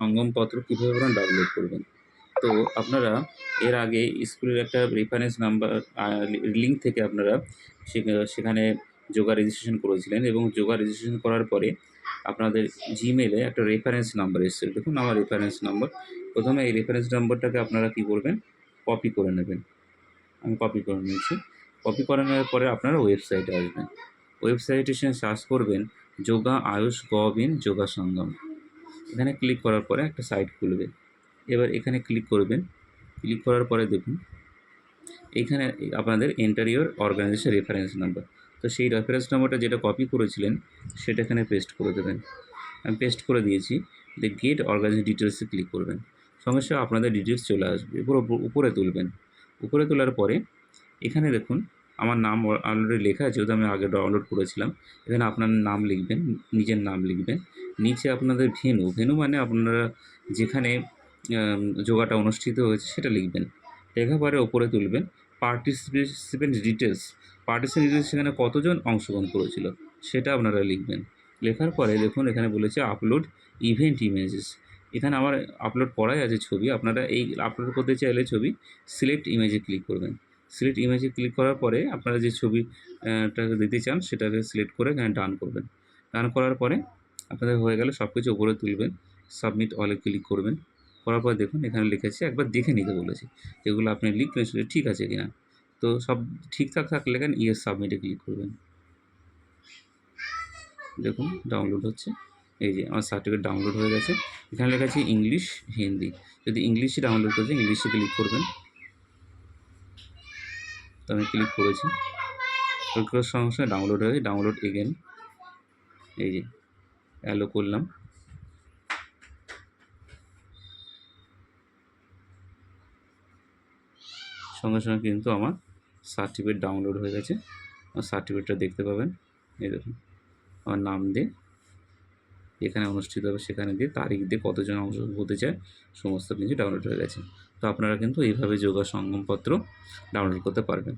সঙ্গমপত্র কীভাবে আপনারা ডাউনলোড করবেন। তো আপনারা এর আগে স্কুলের একটা রেফারেন্স নাম্বার লিঙ্ক থেকে আপনারা সেখানে যোগা রেজিস্ট্রেশন করেছিলেন এবং যোগা রেজিস্ট্রেশন করার পরে আপনাদের জিমেইলে একটা রেফারেন্স নাম্বার এসেছিল। দেখুন আমার রেফারেন্স নাম্বার। প্রথমে এই রেফারেন্স নাম্বারটাকে আপনারা কী করবেন, কপি করে নেবেন। আমি কপি করে নিয়েছি। কপি করে নেওয়ার পরে আপনারা ওয়েবসাইটে আসবেন। ওয়েবসাইটে এসে সার্চ করবেন যোগা আয়ুষ গভ ইন যোগা সঙ্গম। এখানে ক্লিক করার পরে একটা সাইট খুলবে। এবার এখানে ক্লিক করবেন। ক্লিক করার পরে দেখুন এখানে আপনাদের enter your organisation reference number. তো সেই রেফারেন্স নাম্বারটা যেটা কপি করেছিলেন সেটা এখানে পেস্ট করে দেবেন। আমি পেস্ট করে দিয়েছি। গেট অর্গানাইজেশন ডিটেলসে ক্লিক করবেন। সঙ্গে সঙ্গে আপনাদের ডিটেলস চলে আসবে। উপরে তুলবেন। উপরে তোলার পরে এখানে দেখুন আমার নাম অলরেডি লেখা আছে, যেহেতু আমি আগে ডাউনলোড করেছিলাম। এখানে আপনার নাম লিখবেন, নিজের নাম লিখবেন। নিচে আপনাদের ভেন্যু মানে আপনারা যেখানে যোগাটা অনুষ্ঠিত হয়েছে সেটা লিখবেন। লেখার পরে ওপরে তুলবেন পার্টিসিপেন্ট ডিটেলস। পার্টিসিপেন্ট ডিটেলস সেখানে কতজন অংশগ্রহণ করেছিল সেটা আপনারা লিখবেন। লেখার পরে দেখুন এখানে বলেছে আপলোড ইভেন্ট ইমেজেস। এখানে আমার আপলোড করাই আছে ছবি। আপনারা এই আপলোড করতে চাইলে ছবি সিলেক্ট ইমেজে ক্লিক করবেন। সিলেক্ট ইমেজে ক্লিক করার পরে আপনারা যে ছবিটাকে দিতে চান সেটাকে সিলেক্ট করে এখানে ডান করবেন। ডান করার পরে আপনাদের হয়ে গেলে সব কিছু উপরে তুলবেন। সাবমিট অলে ক্লিক করবেন। করার পর দেখুন এখানে লিখেছে একবার দেখে নিতে বলেছে যেগুলো আপনি লিখলেন সেটা ঠিক আছে কিনা। তো সব ঠিকঠাক থাকলে এখানে ইয়েস সাবমিটে ক্লিক করবেন। দেখুন ডাউনলোড হচ্ছে। এই যে আমার সার্টিফিকেট ডাউনলোড হয়ে গেছে। এখানে লেখা আছে ইংলিশ, হিন্দি। যদি ইংলিশে ডাউনলোড করছে ইংলিশে ক্লিক করবেন। তো আমি ক্লিক করেছি। ক্লিক করার সঙ্গে সঙ্গে ডাউনলোড হয়ে ডাউনলোড এগেন। এই যে অ্যালো করলাম। সঙ্গে সঙ্গে কিন্তু আমার সার্টিফিকেট ডাউনলোড হয়ে গেছে। আমার সার্টিফিকেটটা দেখতে পাবেন। এই দেখুন আমার নাম দিয়ে এখানে অনুষ্ঠিত হবে সেখানে দিয়ে তারিখ দিয়ে কতজন অংশগ্রহণ হতে চায় সমস্ত কিছু ডাউনলোড হয়ে গেছে। তো আপনারা কিন্তু এইভাবে যোগা সঙ্গমপত্র ডাউনলোড করতে পারবেন।